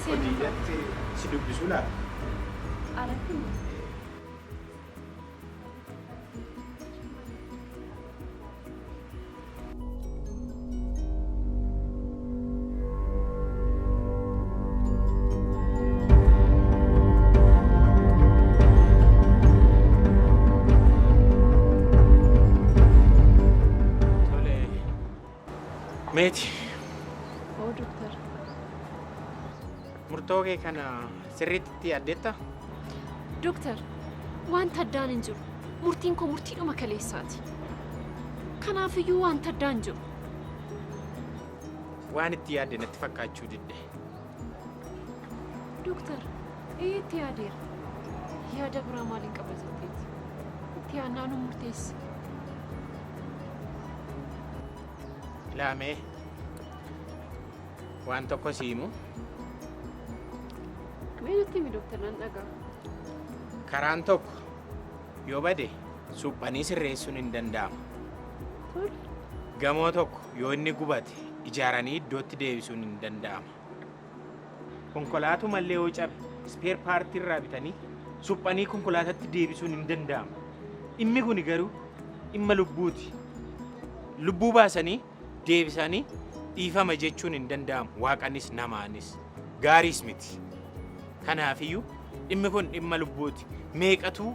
Hojii si dubbisuu laata? Alatti. Meeti. Oh, doktor. Murtoo kee kana sirriitti yaaddeetta? Doktor, wanta addaan hin jiru. Murtiin koo murtiidhuma kaleessaati. Kanaafiyyuu wanta addaan hin jiru. Waan itti yaadde natti fakkaachuu didde. Doktor, itti yaadeera. Yaada biraa maaliin qaba jetteeti? Itti yaadnaan murteessa. Laamee waan tokko siimu. Meetti mi doktor nan dhagaa. Karaan tokko yoo bade suphanii sirreessuun hin danda'amu. Gamoo tokko yoo inni gubate ijaaranii iddootti deebisuun hin danda'amu. Konkolaatu mallee yoo cabe ispeer paartii irraa bitanii suphanii konkolaatatti deebisuun hin danda'amu. Dhimmi kun garuu dhimma lubbuuti. Lubbuu baasanii deebisanii dhiifama jechuun hin danda'amu. Waaqanis namaanis gaariis miti. Kanaafiyyuu dhimmi kun dhimma lubbuuti. Meeqatu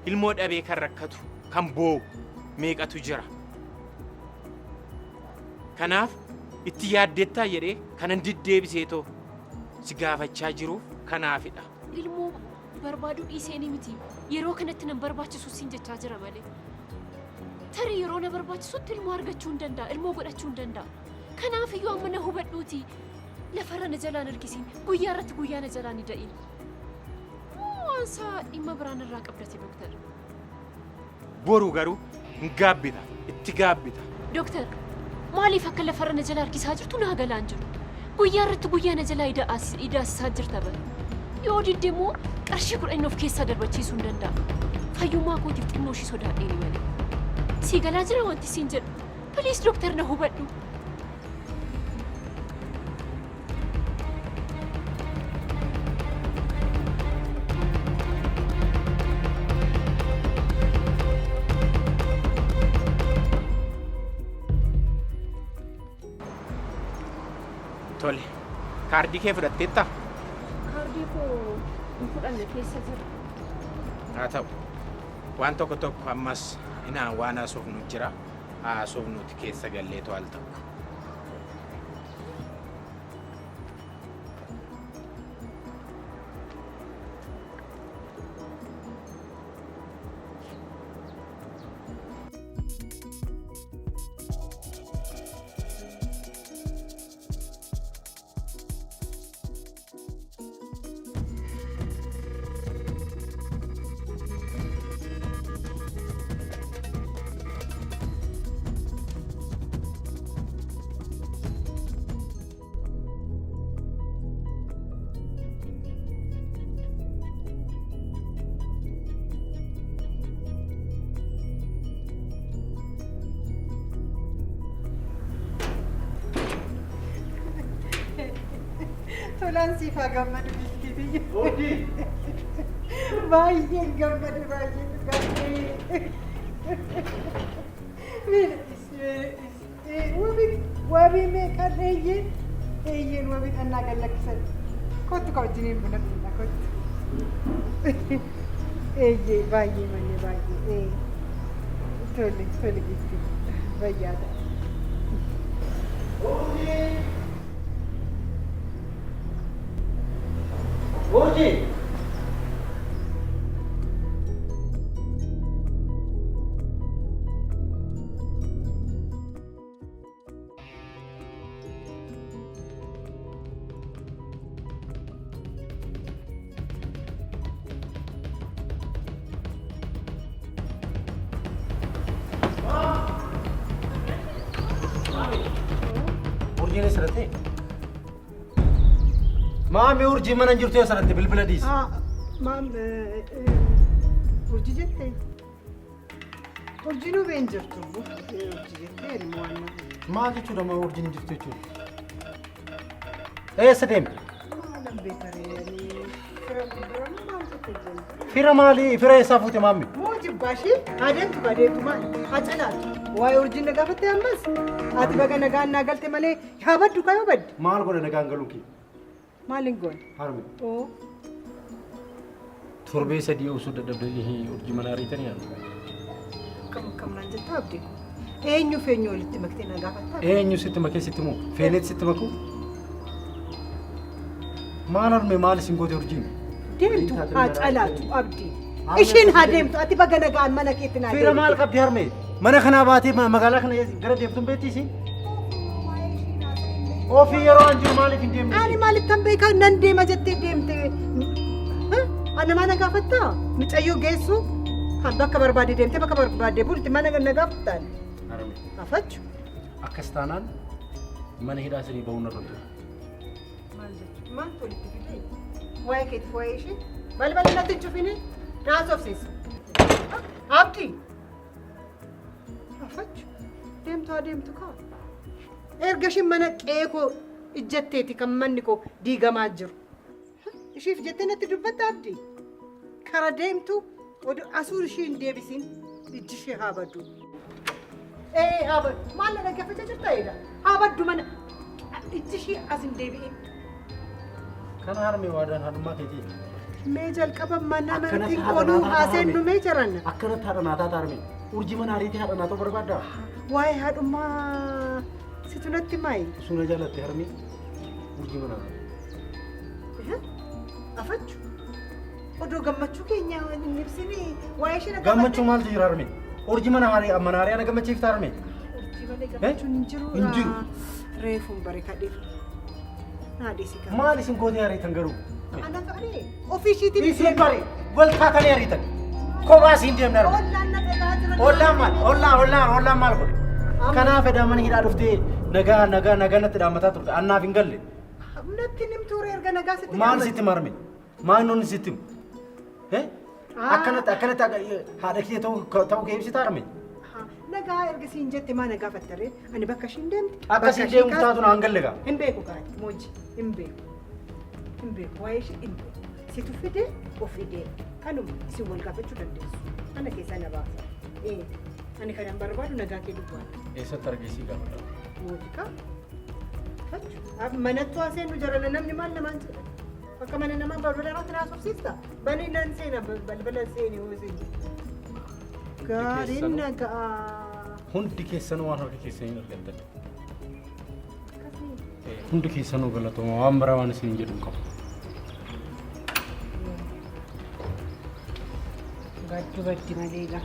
ilmoo dhabee kan rakkatu kan boo'u meeqatu jira. Kanaaf itti yaaddeettaa jedhee kanan diddeebiseetoo si gaafachaa jiruuf kanaafidha. Ilmoo barbaaduu dhiiseenii miti. Yeroo kanatti nan barbaachisu siin jechaa jira malee. Tarii yeroo na barbaachisutti ilmoo argachuu hin danda'a. Ilmoo godhachuu hin danda'a. Kanaafiyyuu amma na hubadhuuti. Lafarra na jalaan argisiin. Guyyaa irratti guyyaa na jalaan hidha'iin. Waansaa dhimma biraan irraa qabdate doktor. Boru garuu hin gaabbita. Itti gaabbita. Doktor, maaliif akka lafarra na jala argisaa jirtu naa galaan jiru? Guyyaa irratti guyyaa na jalaa hidhaasisaa jirta bara. Yoo didde immoo qarshii 10 of keessaa darbachiisuu hin danda'a. Fayyummaa kootiif xinnoo ishii sodaadheeni malee. Si galaa jira wanti siin jedhu. Piliis doktor na hubadhu. Tole, kaardii kee fudhatteetta? Kaardii koo hin fudhanne keessa jira. Haa ta'u, waan tokko ammas inaan waan haasofnu jira. Haasofnuti keessa galleetoo al ta'u. Tolaan siifaa gammadu biskiti. Hojii! Baay'een gammadu baay'een. Wabii meeqaan eeyyeen wabii dhannaa gallakkisan. Kottu ka wajjiniin buna dhunna kottu. Eeyyee baay'ee malee baay'ee. Tole biskiti. Bayyaadha. Hojii! Hojii! Urjiin asirratti? Maami urjii mana hin jirtu asirratti bilbila dhiisi. Maam urjii jettee? Urjiin hubee hin jirtu. Urjii jettee ilmoo waan Maal jechuudha maa urjiin hin jirtu jechuudha? Eessa deemte? beekaree maal jettee jenna? Fira maalii? Fira eessaa fuute maammi? Moo jibbaashii adeemtu badeetu maali? Hacalaatu. Waa'ee urjii na gaafatte ammas? Ati baga nagaan naa galte malee haa baddu kaa yoo baddi? Maal godhe nagaan galuun kee? Maaliin goone? Harmi. Oo. Torbee sadii osoo dadhabdanii urjii mana ariitanii yaadu. Akkam naan jettaa abdii kun. Eenyu feenyu walitti maktee na gaafattaa? Eenyu sitti makee sitti moo? Feeneet sitti makuu? Maal harme maal isin goote urjiin? Deemtu haa calaatu abdii. Ishiin haa deemtu ati baga nagaan mana keetti naa Fira maal qabdi harme? Mana kanaa baatee magaalaa kana gara deemtuun beektii? Ofii yeroo an jiru maaliif hin deemne? Ani maalittan beekaa nan deema jettee deemte? Ana mana gaafattaa? Mucayyoo geessu? Bakka barbaade deemtee bakka barbaade bulti mana na gaafattaan? Harme. Afachu. Akkas taanaan mana hidhaa sanii ba'uun irra ture. Maal jechuudha? Maal walitti fidee? Waa'ee keetti waa'ee ishee? Balbala natti hin cufine? Naasofsiis. Abdii. Afachu. Deemtu haa deemtu kaa. Erga ishiin mana qeekoo ijjatteeti kan manni koo diigamaa jiru. Ishiif jettee natti dubbatta abdii. Kara deemtu asuur ishii hin deebisin ijji ishee haa baddu. Haa baddu. Maal na dhaggeeffachaa jirta eega? Haa baddu mana. Ijji ishii as hin deebi'in. Kana harmee waadaan haadhummaa keetii. Mee jalqaba mana martiin ooluu haaseennu mee jiranna? Akkanatti haadha naataa taarme. Urjii mana ariitii haadha naatoo barbaaddaa? Waa'ee haadhummaa situ natti maayi? Suna jaalatte harmee urjii mana ariitii. Afachu. Odoo gammachuu keenya hin ibsini waa'ee ishee Gammachuu maaltu jira harmee? Urjii mana hariyaa na gammachiifta harmee? Urjii malee gammachuun hin jiru. Hin jiru. Reefuun bare kadheef. Naadhiisi kan. Maal isin gootee ariitan garuu? Ana ta'ee ofii ishiitiin Isin bare waltaatanii ariitan. Kophaa isin deemna harmee. ollaan na dhagaa jiran. Ollaan maal godhe? Kanaaf edda mana hidhaa dhuftee nagaa natti dhaammataa turte. Annaaf hin galle. Natti nimtuure erga nagaa sitti. Maal sitti marme? Maal nonni sitti? Akkanatti haadha kee ta'uu kee ibsitaa harmee? Nagaa erga siin jette maa nagaa fattaree ani bakka ishiin deemte. Akka isin deemuuf taatu naan galle gaa. Hin beeku gaati mooji hin beeku. Hin beeku waa'ee ishee hin beeku. Situ fidee of fidee kanuma isin wal gaafachuu dandeessu. Ana keessaa na baasa. Ani kanan barbaadu nagaa kee dubbaadha. Eessatti argeessii gaafadha? Mooji kaa. Fachu. Manattuu aseennu jarana namni maal namaan jedha. Akka mana namaa balbala irratti naasofsiista. Bani nan seena balbala seeni hoo seeni. Gaariin nagaa. Hundi keessanuu waan harka keessanii argattan. Hundi keessanuu galatooma waan biraa waan isin jedhu qabu. Baddi malee egaa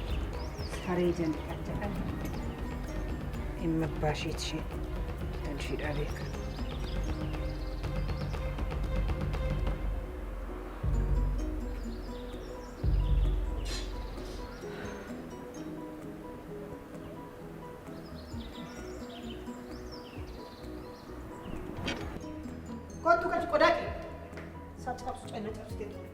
saree jalqabaa jedhan dhimma baasheet ishee kan isheedhaa beekan. Kottu kan qodaa kee sa'a cabsu canna cabsitee ture.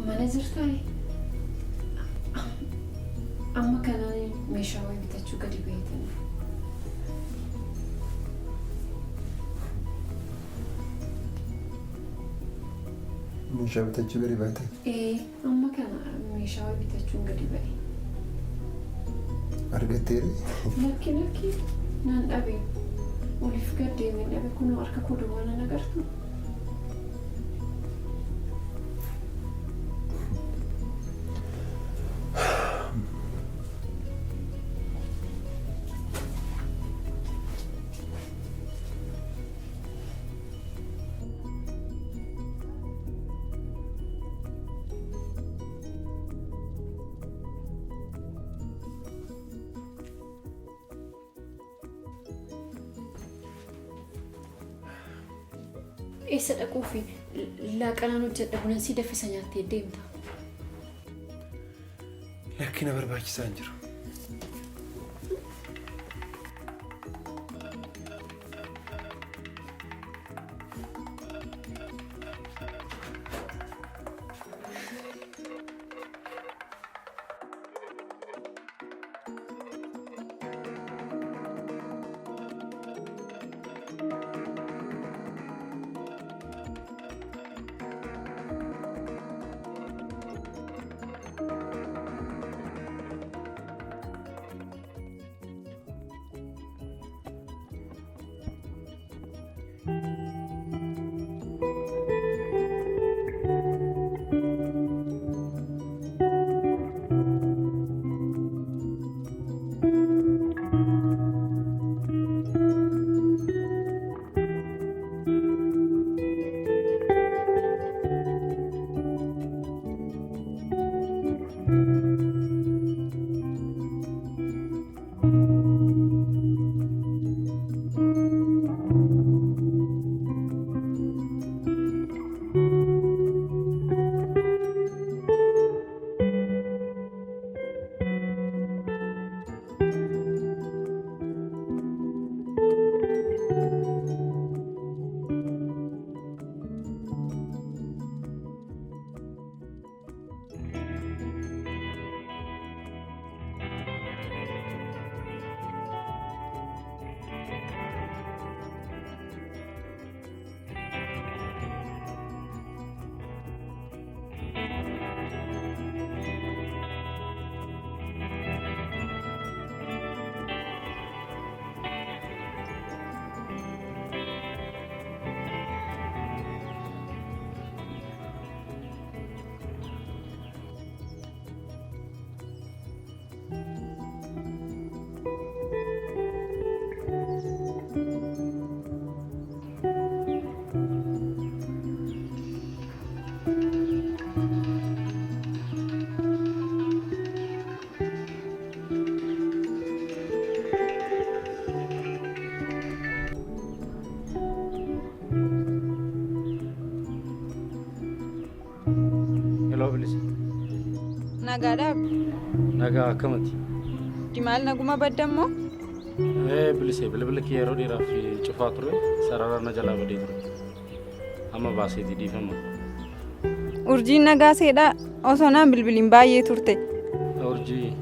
Manager ta'i. Amma kanaan meeshaa wayii bitachuu gadi beektan. meeshaa bitachuu gadi baate. Amma kana meeshaa wayii bitachuun gadi ba'e. Argatteere? Lakki naan dhabe. Oliif gad deemee dhabe kunoo harka koo duwwaa nan agartu. Eessa dhaquu fi laaqanaan hojjedha bunan si daffisa nyaattee deemta. Lakkina barbaachisaa hin jiru. Hello, Bilis. Nagaadhaa. Nagaa akkamati? Dimaal naguma baddammoo? Bilisee bilbila kee yeroo dheeraaf cufaa ture sarara na jalaa badee ture. Amma baaseeti dhiifama. Urjiin nagaaseedha osoo naan bilbiliin baay'ee turte. Urjii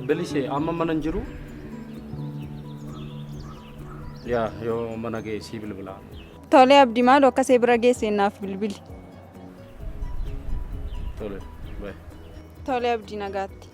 Bilisee amma mana hin jiru? Yaa yoo mana geessii bilbilaa. Tolee abdii maaloo akkasee bira geesseennaaf bilbili. Tole, bye. Tolee abdii nagaatti.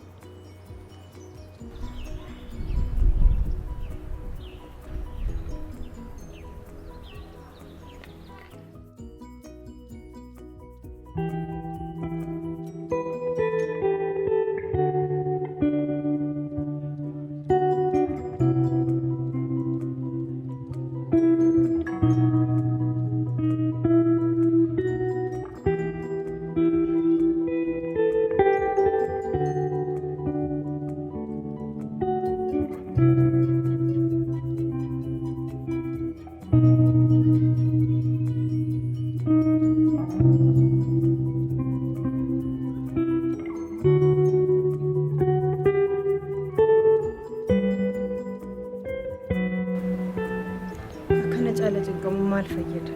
fayyada.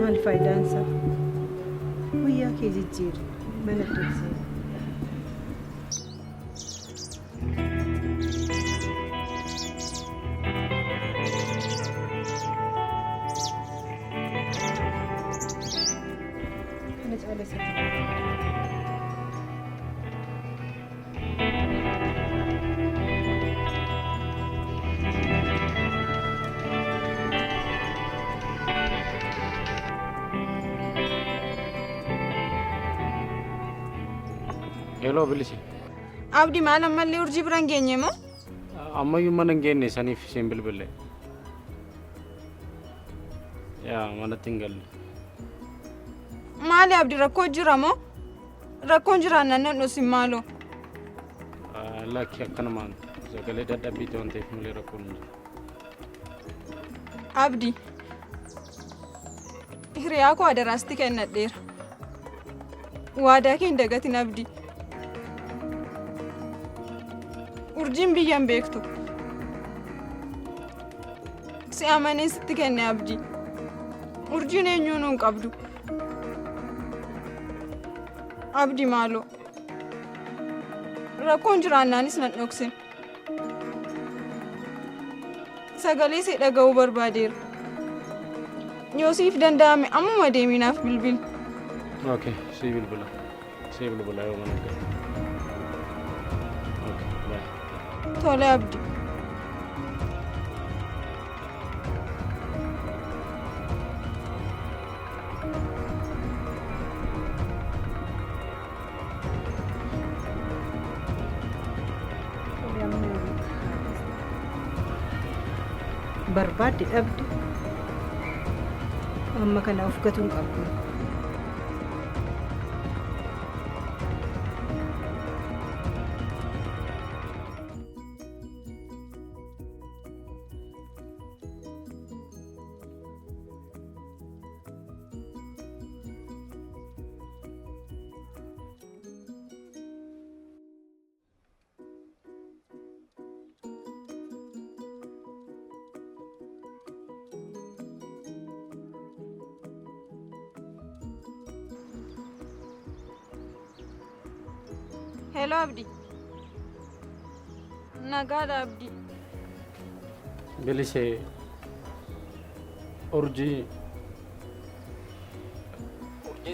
Maal faayidaan isaa? Guyyaa kee jijjiiri mana deebisee. Kana caalaa Hello bilisi. Abdi maal ammallee urjii biraan geenye moo? Ammayyuu mana hin geenye saniif isheen bilbille. Yaa manatti hin galle. Maali Abdi rakkoo jira moo? Rakkoon jiraan nan dhosin maaloo? Lakki akkanamaan sagalee dadhabbiitti waan ta'eef malee rakkoon hin jiru. Abdi hiriyaa koo adaraasti kennadheera. Waadaa kee hin dagatin Abdi. Urjiin biyyan beektu. Si amanee sitti kenne Abdi. Urjiin eenyuu nuun qabdu. Abdi maaloo. Rakkoon jiraannaanis nan dhoksin. Sagalee see dhaga'uu barbaadeera. Yoo siif danda'ame ammuma deeminaaf bilbil. Okay, see bilbila. See bilbila yoo mana galu. Okay, bye. Tole Abdi. Barbaadde dhabde. Amma kana of gatuun qabdu. Hello Abdi. Nagaadha Abdi. Bilisi urjii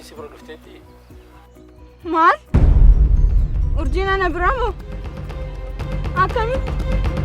si bira dhufteetti. Maal? Urjiin ana biraa moo? Akkamitti?